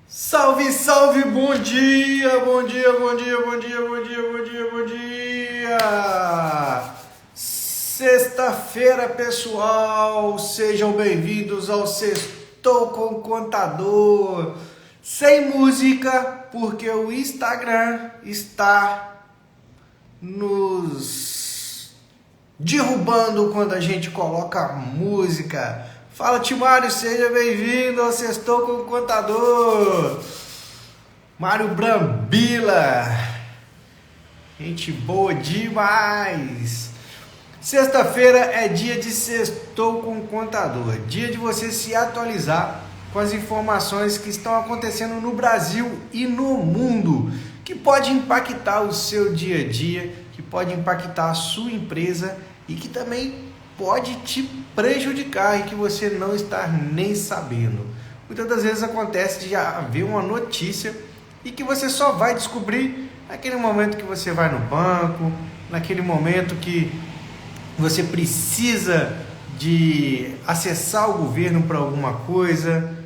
Salve, salve, bom dia, bom dia, bom dia, bom dia, bom dia, bom dia, bom dia. Sexta-feira, pessoal, sejam bem-vindos ao Sextou com o Contador. Sem música, porque o Instagram está nos derrubando quando a gente coloca música. Fala, Timário, seja bem-vindo ao Sextou com o Contador. Mário Brambila, gente boa demais. Sexta-feira é dia de Sextou com o Contador, dia de você se atualizar com as informações que estão acontecendo no Brasil e no mundo, que pode impactar o seu dia a dia, que pode impactar a sua empresa e que também pode te prejudicar e que você não está nem sabendo. Muitas das vezes acontece de já haver uma notícia e que você só vai descobrir naquele momento que você vai no banco, naquele momento que você precisa de acessar o governo para alguma coisa.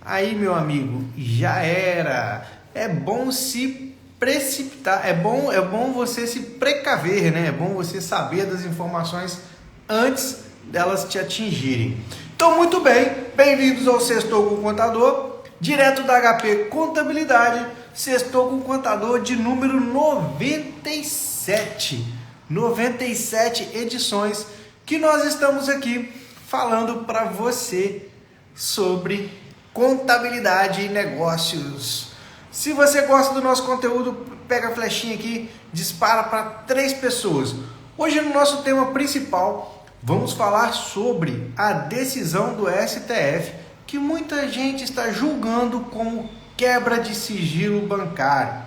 Aí, meu amigo, já era. É bom se precipitar, é bom você se precaver, né? É bom você saber das informações antes delas te atingirem. Então, muito bem, bem-vindos ao Sextou com o Contador, direto da HP Contabilidade, Sextou com o Contador de número 97. 97 edições que nós estamos aqui falando para você sobre contabilidade e negócios. Se você gosta do nosso conteúdo, pega a flechinha aqui, dispara para 3 pessoas. Hoje, no nosso tema principal, vamos falar sobre a decisão do STF, que muita gente está julgando como quebra de sigilo bancário.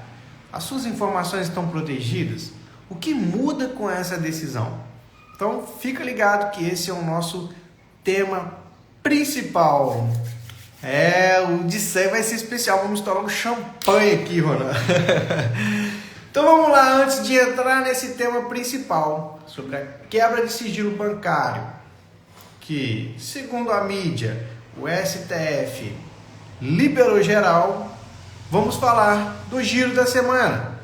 As suas informações estão protegidas? O que muda com essa decisão? Então, fica ligado que esse é o nosso tema principal. O de 100 vai ser especial, vamos estourar um champanhe aqui, Ronan. Então vamos lá, antes de entrar nesse tema principal, sobre a quebra de sigilo bancário, que, segundo a mídia, o STF liberou geral, vamos falar do giro da semana.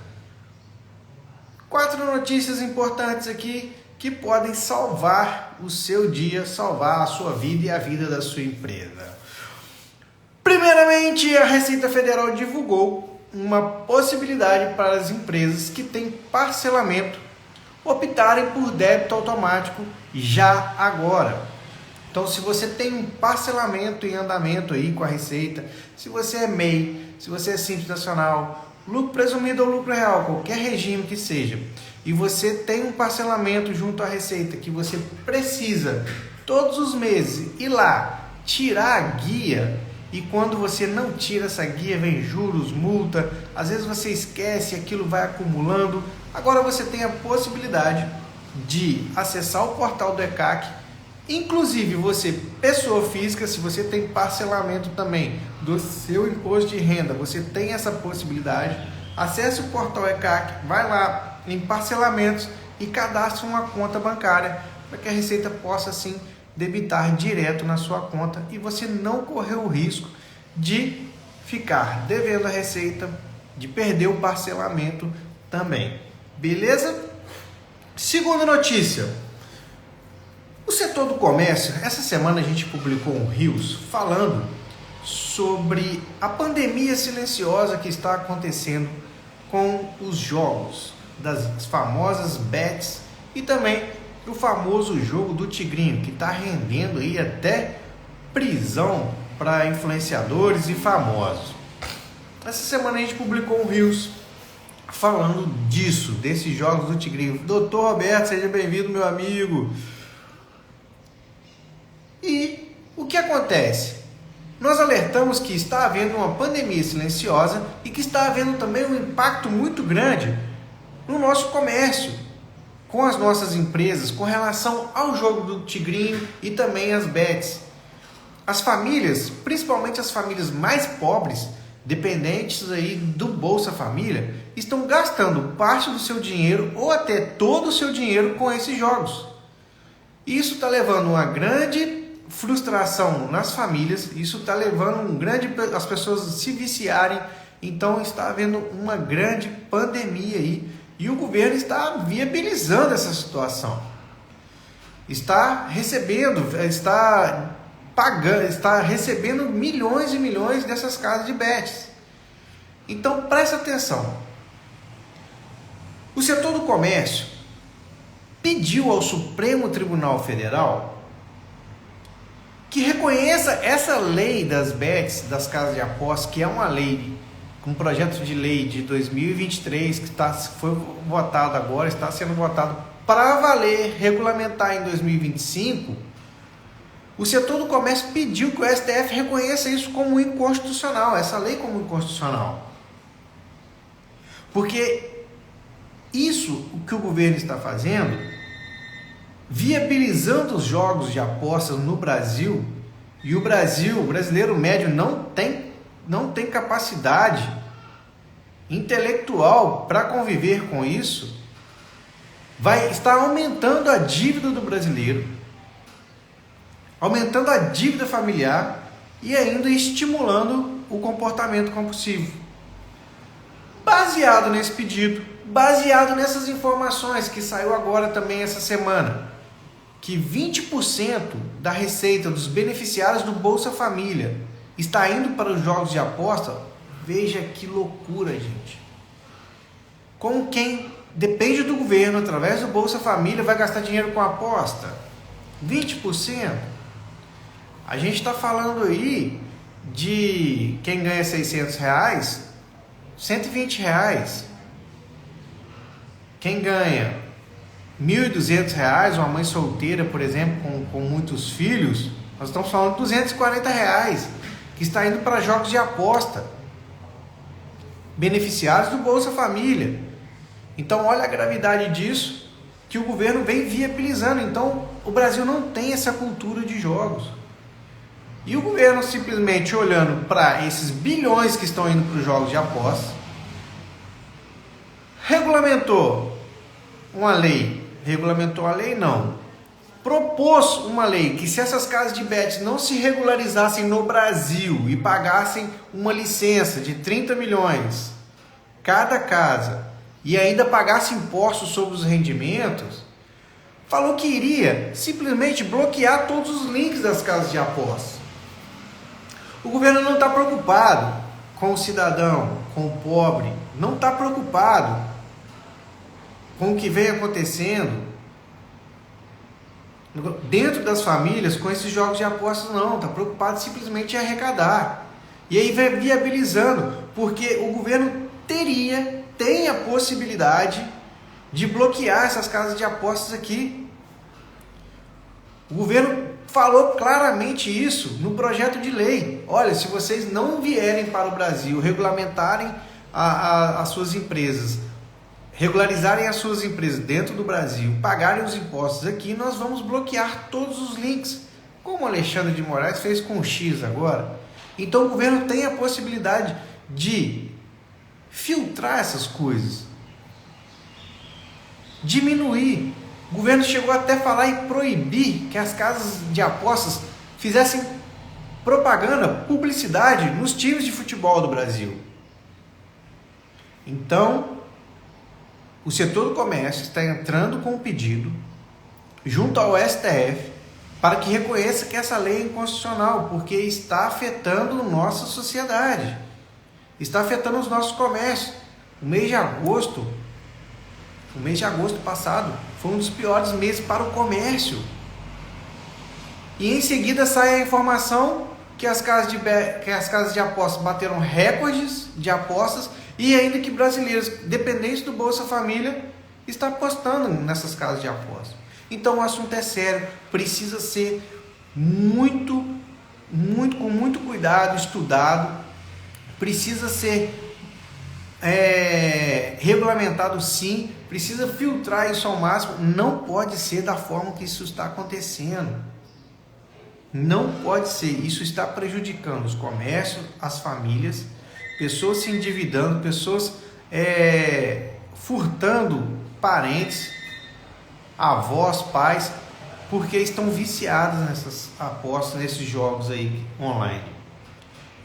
4 notícias importantes aqui que podem salvar o seu dia, salvar a sua vida e a vida da sua empresa. Primeiramente, a Receita Federal divulgou uma possibilidade para as empresas que têm parcelamento optarem por débito automático já agora. Então, se você tem um parcelamento em andamento aí com a Receita, se você é MEI, se você é Simples Nacional, lucro presumido ou lucro real, qualquer regime que seja, e você tem um parcelamento junto à Receita que você precisa todos os meses ir lá tirar a guia, e quando você não tira essa guia, vem juros, multa, às vezes você esquece e aquilo vai acumulando. Agora você tem a possibilidade de acessar o portal do ECAC, inclusive você, pessoa física, se você tem parcelamento também do seu imposto de renda, você tem essa possibilidade. Acesse o portal ECAC, vai lá em parcelamentos e cadastre uma conta bancária para que a Receita possa assim debitar direto na sua conta e você não correr o risco de ficar devendo a Receita, de perder o parcelamento também. Beleza? Segunda notícia. O setor do comércio, essa semana a gente publicou um Reels falando sobre a pandemia silenciosa que está acontecendo com os jogos, das famosas bets e também o famoso jogo do Tigrinho, que está rendendo aí até prisão para influenciadores e famosos. Essa semana a gente publicou um Reels falando disso, desses jogos do Tigrinho. Doutor Roberto, seja bem-vindo, meu amigo. E o que acontece? Nós alertamos que está havendo uma pandemia silenciosa e que está havendo também um impacto muito grande no nosso comércio, com as nossas empresas, com relação ao jogo do Tigrinho e também as bets. As famílias, principalmente as famílias mais pobres, dependentes aí do Bolsa Família, estão gastando parte do seu dinheiro ou até todo o seu dinheiro com esses jogos. Isso está levando uma grande frustração nas famílias, isso está levando as pessoas a se viciarem, então está havendo uma grande pandemia aí, e o governo está viabilizando essa situação, está recebendo milhões e milhões dessas casas de bets. Então presta atenção, o setor do comércio pediu ao Supremo Tribunal Federal que reconheça essa lei das bets, das casas de apostas, que é uma lei, um projeto de lei de 2023, que foi votado agora, está sendo votado para valer, regulamentar em 2025. O setor do comércio pediu que o STF reconheça isso como inconstitucional, essa lei como inconstitucional. Porque isso, o que o governo está fazendo, viabilizando os jogos de apostas no Brasil, e o brasileiro médio não tem capacidade intelectual para conviver com isso, vai estar aumentando a dívida do brasileiro, aumentando a dívida familiar e ainda estimulando o comportamento compulsivo. Baseado nesse pedido, baseado nessas informações que saiu agora também essa semana, que 20% da receita dos beneficiários do Bolsa Família está indo para os jogos de aposta, veja que loucura, gente. Como quem depende do governo, através do Bolsa Família, vai gastar dinheiro com aposta? 20%? A gente está falando aí de quem ganha R$600, R$120. Quem ganha R$1.200, uma mãe solteira, por exemplo, com muitos filhos, nós estamos falando de R$240, que está indo para jogos de aposta, beneficiados do Bolsa Família. Então, olha a gravidade disso, que o governo vem viabilizando. Então, o Brasil não tem essa cultura de jogos. E o governo simplesmente olhando para esses bilhões que estão indo para os jogos de aposta, regulamentou uma lei, propôs uma lei que se essas casas de bets não se regularizassem no Brasil e pagassem uma licença de 30 milhões cada casa e ainda pagasse impostos sobre os rendimentos, falou que iria simplesmente bloquear todos os links das casas de apostas. O governo não está preocupado com o cidadão, com o pobre, não está preocupado com o que vem acontecendo dentro das famílias com esses jogos de apostas, não, está preocupado simplesmente em arrecadar. E aí vai viabilizando, porque o governo tem a possibilidade de bloquear essas casas de apostas aqui. O governo falou claramente isso no projeto de lei. Olha, se vocês não vierem para o Brasil regulamentarem as suas empresas, regularizarem as suas empresas dentro do Brasil, pagarem os impostos aqui, nós vamos bloquear todos os links, como o Alexandre de Moraes fez com o X agora. Então o governo tem a possibilidade de filtrar essas coisas, diminuir. O governo chegou até a falar em proibir que as casas de apostas fizessem propaganda, publicidade nos times de futebol do Brasil. Então, o setor do comércio está entrando com um pedido junto ao STF para que reconheça que essa lei é inconstitucional, porque está afetando a nossa sociedade, está afetando os nossos comércios. O mês de agosto passado foi um dos piores meses para o comércio. E em seguida sai a informação que as casas de apostas bateram recordes de apostas e ainda que brasileiros dependentes do Bolsa Família estão apostando nessas casas de apostas. Então o assunto é sério, precisa ser com muito cuidado, estudado, precisa ser regulamentado sim, precisa filtrar isso ao máximo, não pode ser da forma que isso está acontecendo. Não pode ser, isso está prejudicando os comércios, as famílias, pessoas se endividando, pessoas furtando parentes, avós, pais, porque estão viciados nessas apostas, nesses jogos aí online.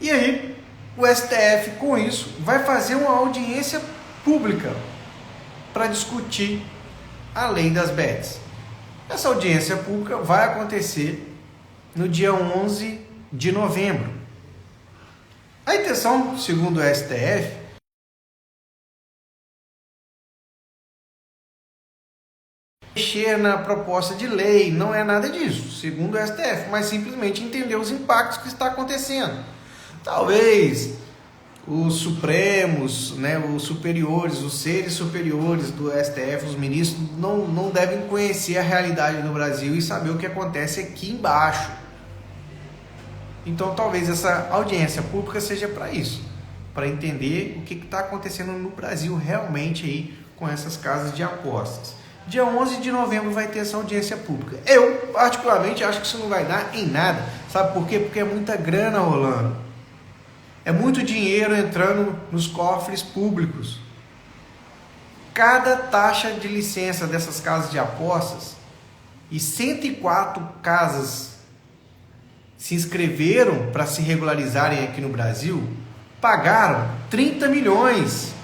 E aí, o STF, com isso, vai fazer uma audiência pública para discutir a lei das bets. Essa audiência pública vai acontecer no dia 11 de novembro. A intenção, segundo o STF, mexer na proposta de lei, não é nada disso, segundo o STF, mas simplesmente entender os impactos que está acontecendo. Talvez os supremos, né, os superiores, os seres superiores do STF, os ministros, não devem conhecer a realidade do Brasil e saber o que acontece aqui embaixo. Então talvez essa audiência pública seja para isso, para entender o que está acontecendo no Brasil realmente aí com essas casas de apostas. Dia 11 de novembro vai ter essa audiência pública. Eu, particularmente, acho que isso não vai dar em nada. Sabe por quê? Porque é muita grana rolando. É muito dinheiro entrando nos cofres públicos. Cada taxa de licença dessas casas de apostas, e 104 casas se inscreveram para se regularizarem aqui no Brasil, pagaram 30 milhões.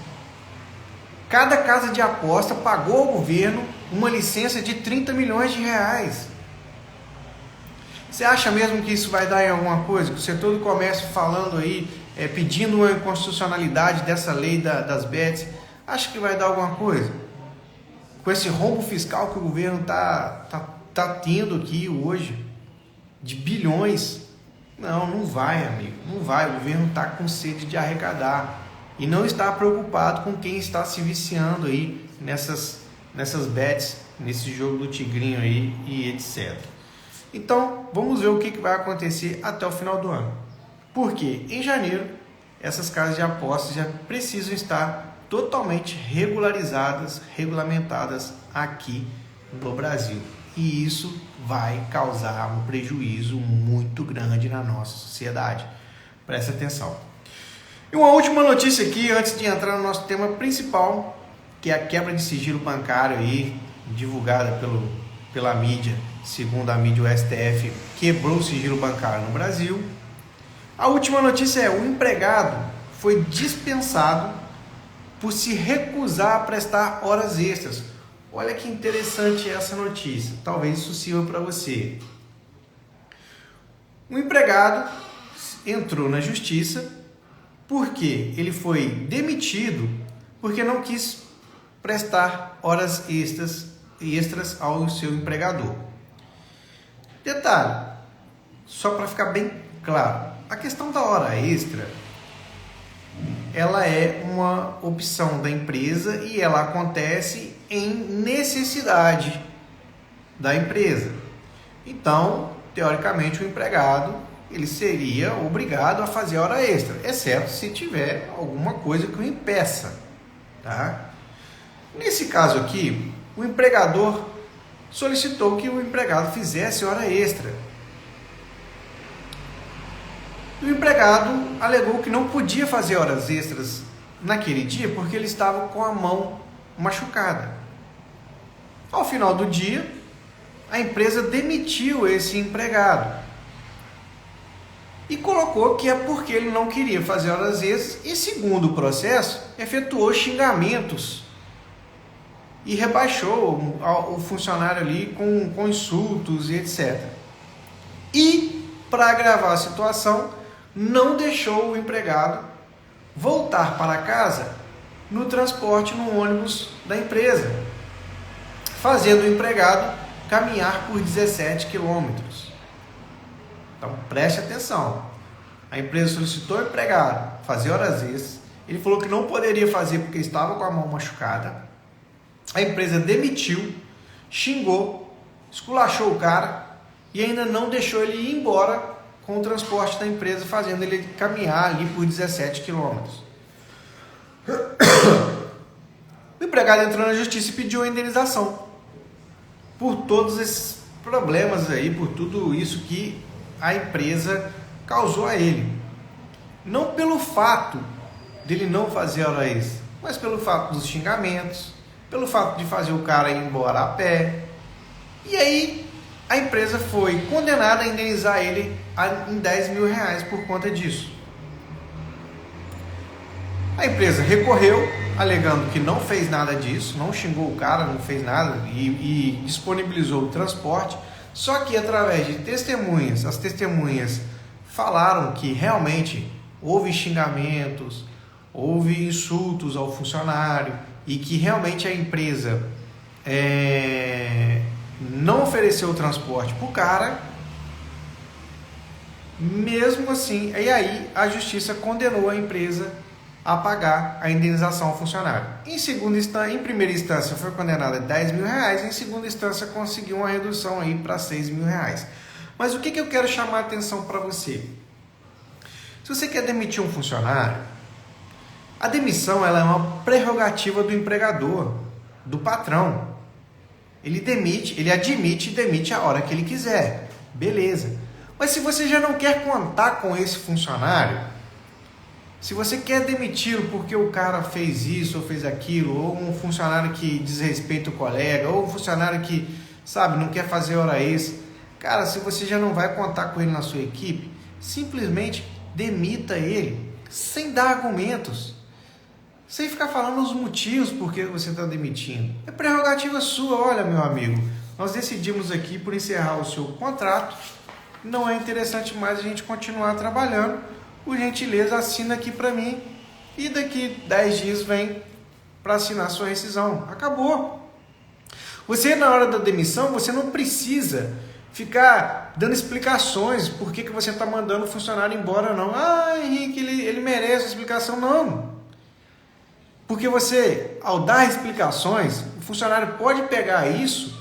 Cada casa de aposta pagou ao governo uma licença de 30 milhões de reais. Você acha mesmo que isso vai dar em alguma coisa? Que o setor do comércio falando aí, pedindo uma inconstitucionalidade dessa lei das bets, acha que vai dar alguma coisa? Com esse rombo fiscal que o governo tá tendo aqui hoje, de bilhões, não vai, amigo, não vai. O governo está com sede de arrecadar e não está preocupado com quem está se viciando aí nessas bets, nesse jogo do tigrinho aí e etc. Então, vamos ver o que vai acontecer até o final do ano. Porque em janeiro, essas casas de apostas já precisam estar totalmente regularizadas, regulamentadas aqui no Brasil. E isso vai causar um prejuízo muito grande na nossa sociedade. Preste atenção. E uma última notícia aqui, antes de entrar no nosso tema principal, que é a quebra de sigilo bancário aí, divulgada pela mídia. Segundo a mídia, o STF quebrou o sigilo bancário no Brasil. A última notícia é: o empregado foi dispensado por se recusar a prestar horas extras. Olha que interessante essa notícia, talvez isso sirva para você. O empregado entrou na justiça porque ele foi demitido porque não quis prestar horas extras ao seu empregador. Detalhe, só para ficar bem claro, a questão da hora extra, ela é uma opção da empresa e ela acontece em necessidade da empresa. Então, teoricamente, o empregado ele seria obrigado a fazer hora extra, exceto se tiver alguma coisa que o impeça, tá? Nesse caso aqui, o empregador solicitou que o empregado fizesse hora extra. O empregado alegou que não podia fazer horas extras naquele dia porque ele estava com a mão machucada. Ao final do dia, a empresa demitiu esse empregado e colocou que é porque ele não queria fazer horas extras e, segundo o processo, efetuou xingamentos e rebaixou o funcionário ali com insultos e etc. E, para agravar a situação, não deixou o empregado voltar para casa no transporte no ônibus da empresa, fazendo o empregado caminhar por 17 quilômetros. Então preste atenção, a empresa solicitou ao empregado fazer horas extras, ele falou que não poderia fazer porque estava com a mão machucada, a empresa demitiu, xingou, esculachou o cara e ainda não deixou ele ir embora com o transporte da empresa, fazendo ele caminhar ali por 17 quilômetros. O empregado entrou na justiça e pediu a indenização por todos esses problemas aí, por tudo isso que a empresa causou a ele. Não pelo fato dele não fazer hora extra, mas pelo fato dos xingamentos, pelo fato de fazer o cara ir embora a pé. E aí a empresa foi condenada a indenizar ele em R$10.000 por conta disso. A empresa recorreu, alegando que não fez nada disso, não xingou o cara, não fez nada e disponibilizou o transporte. Só que através de testemunhas, as testemunhas falaram que realmente houve xingamentos, houve insultos ao funcionário e que realmente a empresa não ofereceu o transporte para o cara. Mesmo assim, e aí a justiça condenou a empresa a pagar a indenização ao funcionário. Em primeira instância foi condenada a R$10.000, em segunda instância conseguiu uma redução aí para R$6.000. Mas o que eu quero chamar a atenção para você? Se você quer demitir um funcionário, a demissão ela é uma prerrogativa do empregador, do patrão. Ele admite e demite a hora que ele quiser. Beleza. Mas se você já não quer contar com esse funcionário, se você quer demiti-lo porque o cara fez isso ou fez aquilo, ou um funcionário que desrespeita o colega, ou um funcionário que, não quer fazer hora extra, cara, se você já não vai contar com ele na sua equipe, simplesmente demita ele, sem dar argumentos, sem ficar falando os motivos por que você está demitindo. É prerrogativa sua. Olha, meu amigo, nós decidimos aqui por encerrar o seu contrato, não é interessante mais a gente continuar trabalhando, por gentileza assina aqui para mim e daqui 10 dias vem para assinar sua rescisão. Acabou. Você, na hora da demissão, você não precisa ficar dando explicações por que você está mandando o funcionário embora, não. Henrique, ele merece explicação. Não. Porque você, ao dar explicações, o funcionário pode pegar isso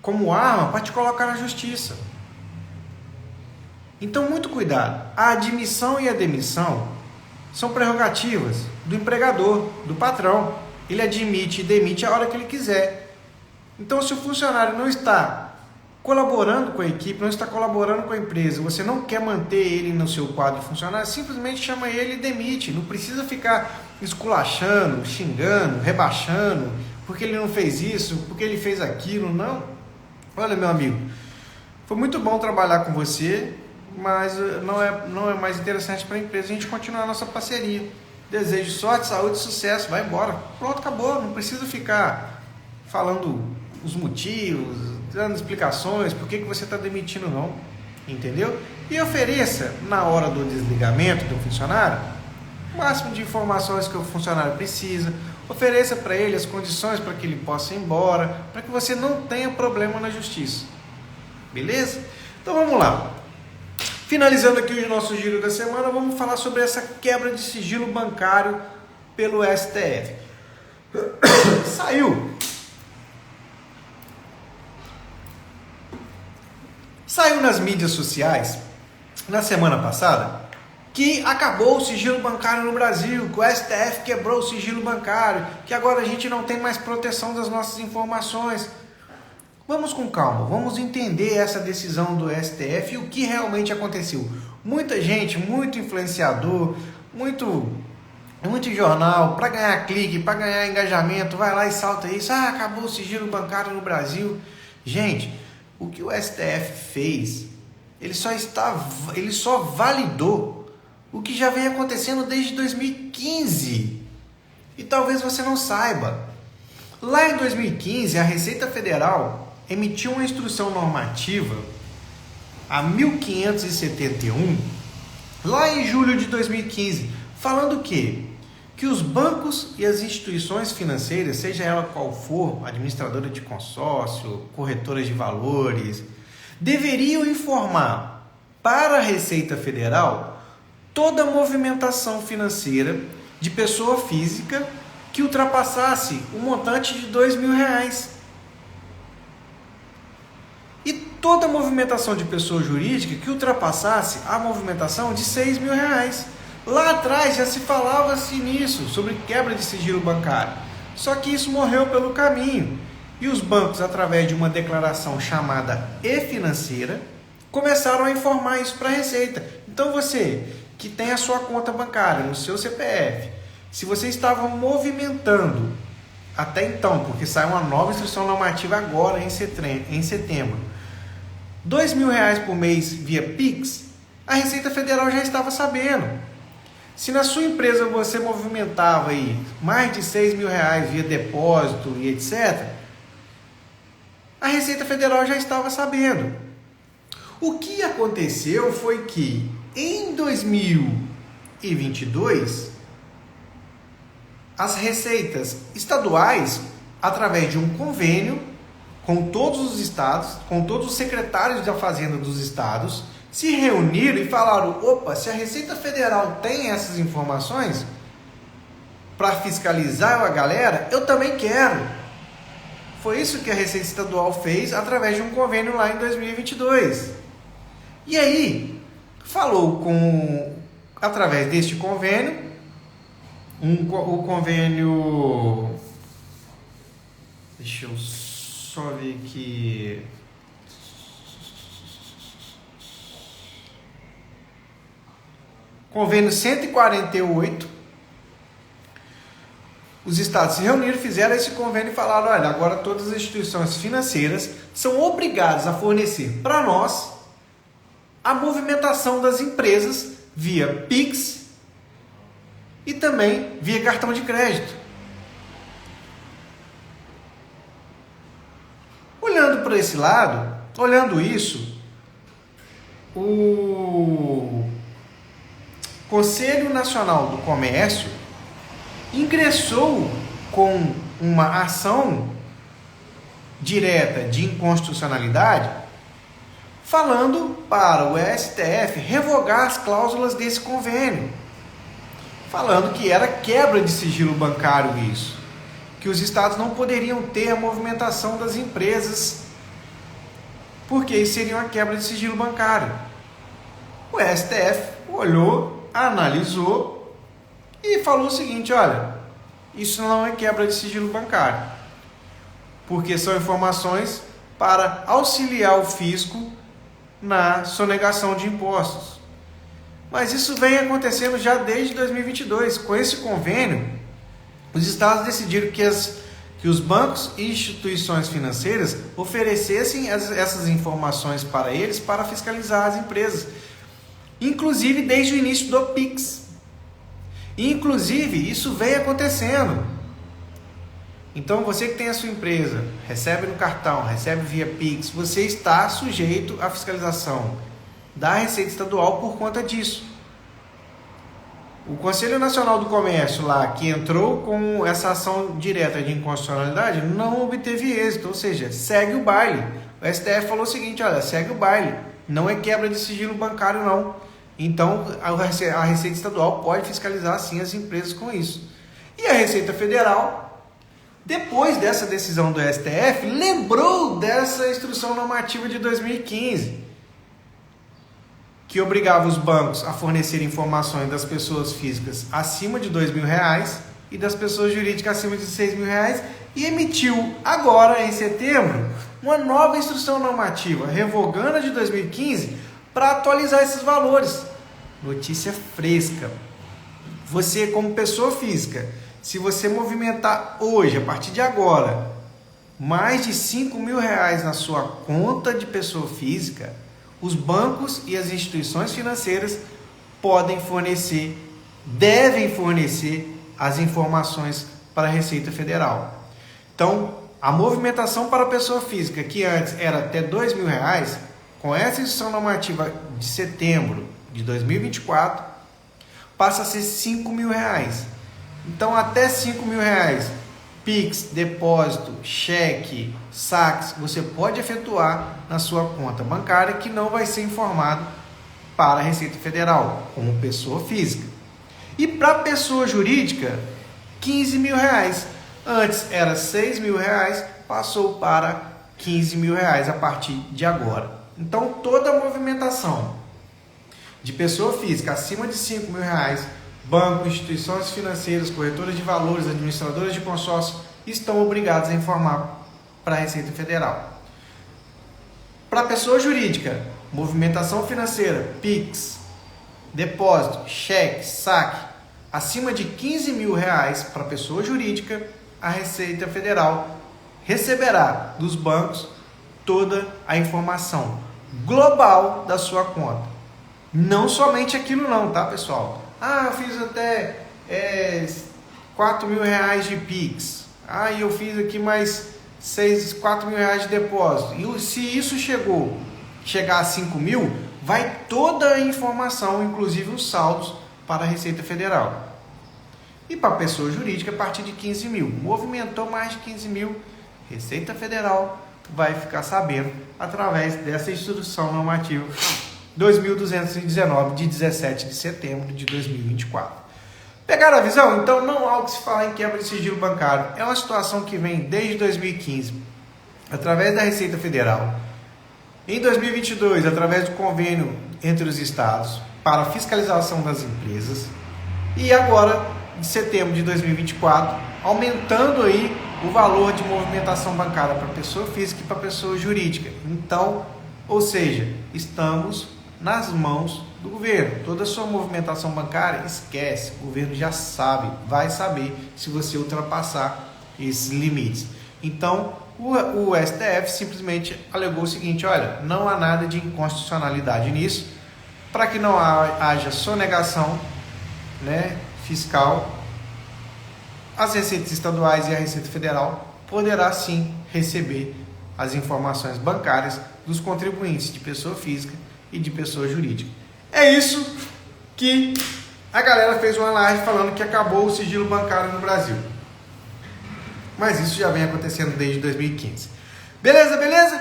como arma para te colocar na justiça. Então, muito cuidado. A admissão e a demissão são prerrogativas do empregador, do patrão. Ele admite e demite a hora que ele quiser. Então, se o funcionário não está colaborando com a equipe, não está colaborando com a empresa, você não quer manter ele no seu quadro funcionário, simplesmente chama ele e demite. Não precisa ficar esculachando, xingando, rebaixando, porque ele não fez isso, porque ele fez aquilo, não. Olha, meu amigo, foi muito bom trabalhar com você, mas não é mais interessante para a empresa a gente continuar a nossa parceria. Desejo sorte, saúde e sucesso, vai embora. Pronto, acabou, não precisa ficar falando os motivos, dando explicações, por que você está demitindo não, entendeu? E ofereça, na hora do desligamento do funcionário, o máximo de informações que o funcionário precisa, ofereça para ele as condições para que ele possa ir embora, para que você não tenha problema na justiça, beleza? Então vamos lá. Finalizando aqui o nosso giro da semana, vamos falar sobre essa quebra de sigilo bancário pelo STF. Saiu nas mídias sociais, na semana passada, que acabou o sigilo bancário no Brasil, que o STF quebrou o sigilo bancário, que agora a gente não tem mais proteção das nossas informações. Vamos com calma, vamos entender essa decisão do STF e o que realmente aconteceu. Muita gente, muito influenciador, muito jornal, para ganhar clique, para ganhar engajamento, vai lá e salta isso, acabou o sigilo bancário no Brasil. Gente, o que o STF fez, ele só validou o que já vem acontecendo desde 2015. E talvez você não saiba. Lá em 2015, a Receita Federal emitiu uma instrução normativa, a 1571, lá em julho de 2015, falando o quê? Que os bancos e as instituições financeiras, seja ela qual for, administradora de consórcio, corretoras de valores, deveriam informar para a Receita Federal toda a movimentação financeira de pessoa física que ultrapassasse o montante de R$2.000 e toda a movimentação de pessoa jurídica que ultrapassasse a movimentação de R$6.000. Lá atrás já se falava nisso, sobre quebra de sigilo bancário, só que isso morreu pelo caminho e os bancos, através de uma declaração chamada e-financeira, começaram a informar isso para a Receita. Então você que tem a sua conta bancária no seu CPF, se você estava movimentando até então, porque sai uma nova instrução normativa agora em setembro, R$ 2.000 por mês via Pix, a Receita Federal já estava sabendo. Se na sua empresa você movimentava aí mais de R$ 6.000 via depósito e etc., a Receita Federal já estava sabendo. O que aconteceu foi que em 2022, as receitas estaduais, através de um convênio com todos os estados, com todos os secretários da Fazenda dos estados, se reuniram e falaram: opa, se a Receita Federal tem essas informações para fiscalizar a galera, eu também quero. Foi isso que a Receita Estadual fez através de um convênio lá em 2022. E aí, falou através deste convênio, o convênio, deixa eu só ver aqui, convênio 148, os estados se reuniram, fizeram esse convênio e falaram: olha, agora todas as instituições financeiras são obrigadas a fornecer para nós a movimentação das empresas via Pix e também via cartão de crédito. Olhando para esse lado, olhando isso, o Conselho Nacional do Comércio ingressou com uma ação direta de inconstitucionalidade, falando para o STF revogar as cláusulas desse convênio, falando que era quebra de sigilo bancário isso, que os estados não poderiam ter a movimentação das empresas, porque isso seria uma quebra de sigilo bancário. O STF olhou, analisou e falou o seguinte: olha, isso não é quebra de sigilo bancário, porque são informações para auxiliar o fisco na sonegação de impostos. Mas isso vem acontecendo já desde 2022. Com esse convênio, os estados decidiram que os bancos e instituições financeiras oferecessem essas informações para eles para fiscalizar as empresas, inclusive desde o início do Pix. Inclusive, isso vem acontecendo. Então, você que tem a sua empresa, recebe no cartão, recebe via Pix, você está sujeito à fiscalização da Receita Estadual por conta disso. O Conselho Nacional do Comércio lá, que entrou com essa ação direta de inconstitucionalidade, não obteve êxito, ou seja, segue o baile. O STF falou o seguinte: olha, segue o baile, não é quebra de sigilo bancário não. Então, a Receita Estadual pode fiscalizar sim as empresas com isso. E a Receita Federal, depois dessa decisão do STF, lembrou dessa instrução normativa de 2015, que obrigava os bancos a fornecer informações das pessoas físicas acima de R$ 2.000 e das pessoas jurídicas acima de R$ 6.000, e emitiu agora, em setembro, uma nova instrução normativa, revogando a de 2015, para atualizar esses valores. Notícia fresca. Você, como pessoa física, se você movimentar hoje, a partir de agora, mais de R$ 5.000 na sua conta de pessoa física, os bancos e as instituições financeiras podem fornecer, devem fornecer as informações para a Receita Federal. Então, a movimentação para a pessoa física, que antes era até R$ 2.000, com essa instrução normativa de setembro de 2024, passa a ser R$ 5.000. Então, até R$ 5.000, Pix, depósito, cheque, saques, você pode efetuar na sua conta bancária, que não vai ser informado para a Receita Federal, como pessoa física. E para pessoa jurídica, R$ 15.000. Antes era R$ 6.000, passou para R$ 15.000 a partir de agora. Então, toda a movimentação de pessoa física acima de R$ 5.000, bancos, instituições financeiras, corretoras de valores, administradoras de consórcio, estão obrigados a informar para a Receita Federal. Para a pessoa jurídica, movimentação financeira, Pix, depósito, cheque, saque, acima de R$ 15.000 para a pessoa jurídica, a Receita Federal receberá dos bancos toda a informação global da sua conta. Não somente aquilo não, tá, pessoal? Ah, eu fiz até R$4.000 de Pix. Ah, eu fiz aqui mais R$4.000 de depósito. E se isso chegar a 5.000, vai toda a informação, inclusive os saldos, para a Receita Federal. E para a pessoa jurídica, a partir de 15.000. Movimentou mais de 15.000, Receita Federal vai ficar sabendo através dessa instrução normativa 2.219, de 17 de setembro de 2024. Pegaram a visão? Então não há o que se falar em quebra de sigilo bancário. É uma situação que vem desde 2015, através da Receita Federal. Em 2022, através do convênio entre os estados para a fiscalização das empresas. E agora, em setembro de 2024, aumentando aí o valor de movimentação bancária para pessoa física e para pessoa jurídica. Então, ou seja, estamos nas mãos do governo. Toda a sua movimentação bancária, esquece. O governo já sabe, vai saber se você ultrapassar esses limites. Então, o STF simplesmente alegou o seguinte: olha, não há nada de inconstitucionalidade nisso, para que não haja sonegação, né, fiscal. As receitas estaduais e a Receita Federal poderá sim receber as informações bancárias dos contribuintes de pessoa física e de pessoa jurídica. É isso que a galera fez uma live falando que acabou o sigilo bancário no Brasil. Mas isso já vem acontecendo desde 2015. Beleza, beleza?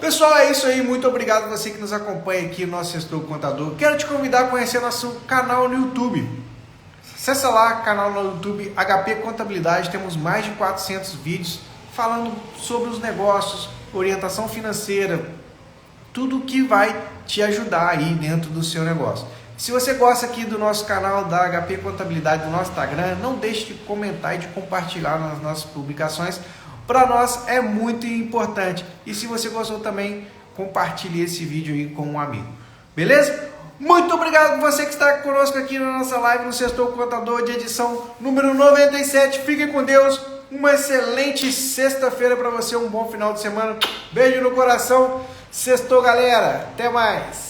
Pessoal, é isso aí. Muito obrigado a você que nos acompanha aqui no nosso Sextou Contador. Quero te convidar a conhecer nosso canal no YouTube. Acesse lá o canal no YouTube HP Contabilidade. Temos mais de 400 vídeos falando sobre os negócios, orientação financeira, tudo que vai te ajudar aí dentro do seu negócio. Se você gosta aqui do nosso canal da HP Contabilidade, do nosso Instagram, não deixe de comentar e de compartilhar nas nossas publicações. Para nós é muito importante. E se você gostou também, compartilhe esse vídeo aí com um amigo. Beleza? Muito obrigado por você que está conosco aqui na nossa live no Sextou Contador de edição número 97. Fiquem com Deus. Uma excelente sexta-feira para você. Um bom final de semana. Beijo no coração. Sextou, galera. Até mais.